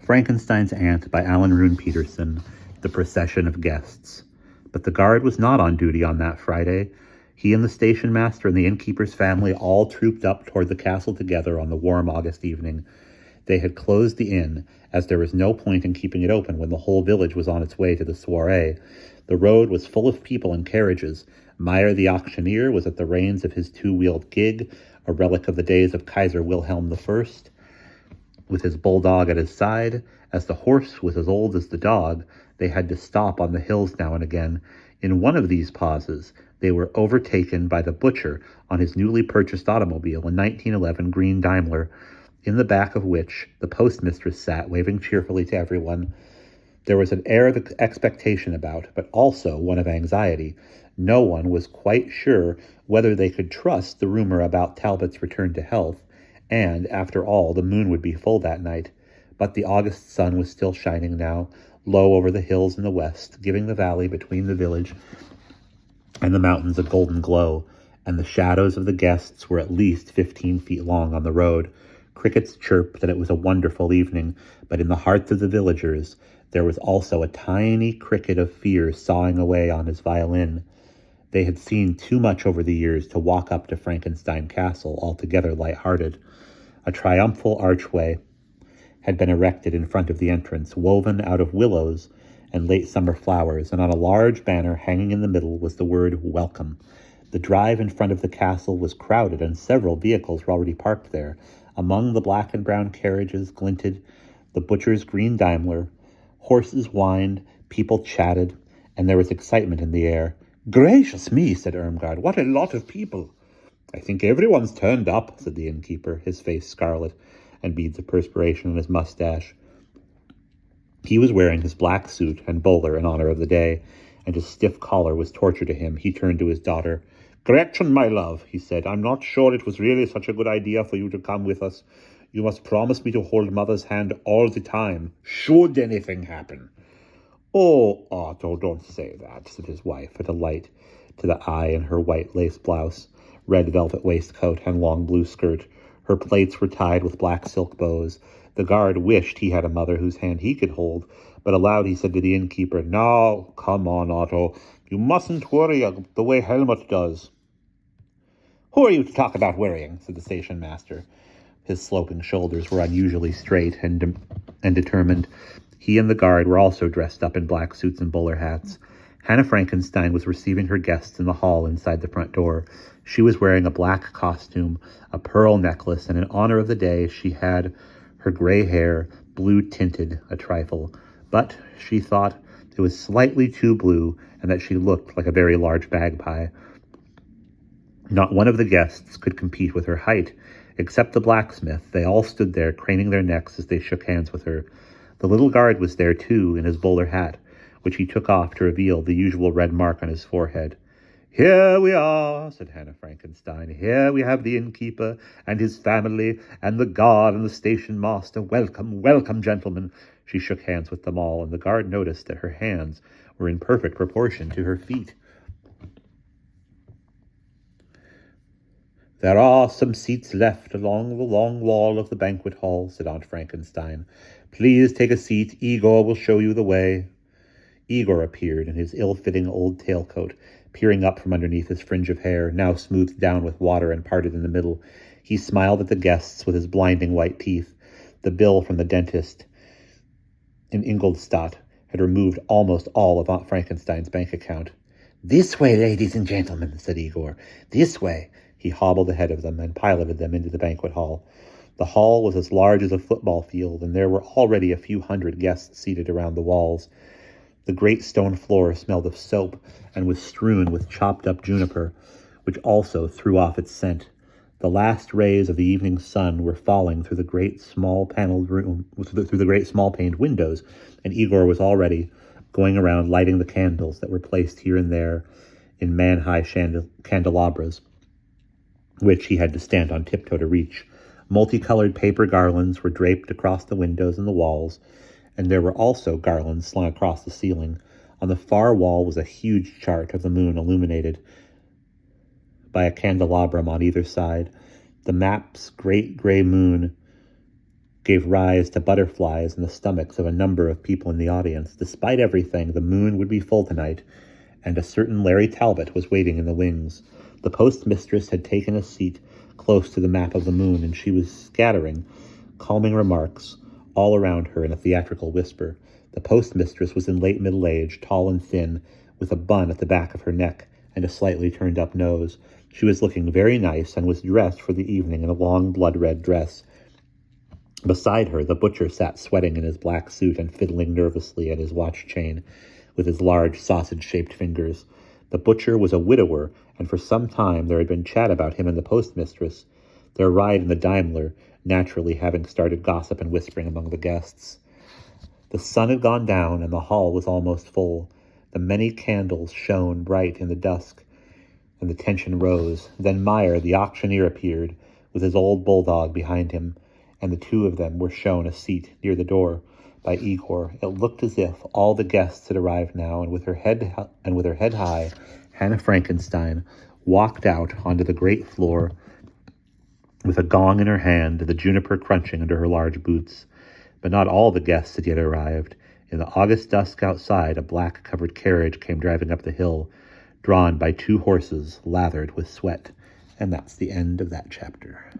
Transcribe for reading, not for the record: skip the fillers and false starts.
Frankenstein's Aunt by Rune Pettersson, The Procession of Guests. But the guard was not on duty on that Friday. He and the station master and the innkeeper's family all trooped up toward the castle together on the warm August evening. They had closed the inn, as there was no point in keeping it open when the whole village was on its way to the soiree. The road was full of people and carriages. Meyer the auctioneer was at the reins of his two-wheeled gig, a relic of the days of Kaiser Wilhelm I, with his bulldog at his side. As the horse was as old as the dog, they had to stop on the hills now and again. In one of these pauses, they were overtaken by the butcher on his newly purchased automobile, a 1911 green Daimler, in the back of which the postmistress sat, waving cheerfully to everyone. There was an air of expectation about, but also one of anxiety. No one was quite sure whether they could trust the rumor about Talbot's return to health, and, after all, the moon would be full that night. But the August sun was still shining now, low over the hills in the west, giving the valley between the village and the mountains a golden glow, and the shadows of the guests were at least 15 feet long on the road. Crickets chirped that it was a wonderful evening, but in the hearts of the villagers there was also a tiny cricket of fear sawing away on his violin. They had seen too much over the years to walk up to Frankenstein Castle altogether light-hearted. A triumphal archway had been erected in front of the entrance, woven out of willows and late summer flowers, and on a large banner hanging in the middle was the word "Welcome." The drive in front of the castle was crowded, and several vehicles were already parked there. Among the black and brown carriages glinted the butcher's green Daimler. Horses whined, people chatted, and there was excitement in the air. "Gracious me," said Irmgard, "what a lot of people." "I think everyone's turned up," said the innkeeper, his face scarlet and beads of perspiration on his mustache. He was wearing his black suit and bowler in honor of the day, and his stiff collar was torture to him. He turned to his daughter. "Gretchen, my love," he said, "I'm not sure it was really such a good idea for you to come with us. You must promise me to hold Mother's hand all the time, should anything happen." "Oh, Otto, don't say that," said his wife, a delight to the eye in her white lace blouse, red velvet waistcoat, and long blue skirt. Her plaits were tied with black silk bows. The guard wished he had a mother whose hand he could hold, but aloud he said to the innkeeper, "Now, come on, Otto. You mustn't worry the way Helmut does." "Who are you to talk about worrying?" said the station master. His sloping shoulders were unusually straight and determined. He and the guard were also dressed up in black suits and bowler hats. Hannah Frankenstein was receiving her guests in the hall inside the front door. She was wearing a black costume, a pearl necklace, and in honor of the day she had her gray hair blue-tinted a trifle. But she thought it was slightly too blue and that she looked like a very large magpie. Not one of the guests could compete with her height, except the blacksmith. They all stood there, craning their necks as they shook hands with her. The little guard was there, too, in his bowler hat, which he took off to reveal the usual red mark on his forehead. "Here we are," said Hannah Frankenstein. "Here we have the innkeeper and his family, and the guard and the station master. Welcome, welcome, gentlemen." She shook hands with them all, and the guard noticed that her hands were in perfect proportion to her feet. "There are some seats left along the long wall of the banquet hall," said Aunt Frankenstein. "Please take a seat. Igor will show you the way." Igor appeared in his ill-fitting old tailcoat, peering up from underneath his fringe of hair, now smoothed down with water and parted in the middle. He smiled at the guests with his blinding white teeth. The bill from the dentist in Ingolstadt had removed almost all of Aunt Frankenstein's bank account. "This way, ladies and gentlemen," said Igor. "This way." He hobbled ahead of them and piloted them into the banquet hall. The hall was as large as a football field, and there were already a few hundred guests seated around the walls. The great stone floor smelled of soap and was strewn with chopped-up juniper, which also threw off its scent. The last rays of the evening sun were falling through the great small paneled room, through the great small paned windows, and Igor was already going around lighting the candles that were placed here and there in man-high candelabras, which he had to stand on tiptoe to reach. Multicolored paper garlands were draped across the windows and the walls, and there were also garlands slung across the ceiling. On the far wall was a huge chart of the moon illuminated by a candelabrum on either side. The map's great gray moon gave rise to butterflies in the stomachs of a number of people in the audience. Despite everything, the moon would be full tonight, and a certain Larry Talbot was waiting in the wings. The postmistress had taken a seat close to the map of the moon, and she was scattering calming remarks all around her in a theatrical whisper. The postmistress was in late middle age, tall and thin, with a bun at the back of her neck and a slightly turned-up nose. She was looking very nice and was dressed for the evening in a long blood-red dress. Beside her, the butcher sat sweating in his black suit and fiddling nervously at his watch chain with his large sausage-shaped fingers. The butcher was a widower, and for some time there had been chat about him and the postmistress, their ride in the Daimler naturally having started gossip and whispering among the guests. The sun had gone down, and the hall was almost full. The many candles shone bright in the dusk, and the tension rose. Then Meyer, the auctioneer, appeared, with his old bulldog behind him, and the two of them were shown a seat near the door by Igor. It looked as if all the guests had arrived now, and with her head high, Hannah Frankenstein walked out onto the great floor with a gong in her hand, the juniper crunching under her large boots. But not all the guests had yet arrived. In the August dusk outside, a black-covered carriage came driving up the hill, drawn by 2 horses lathered with sweat. And that's the end of that chapter.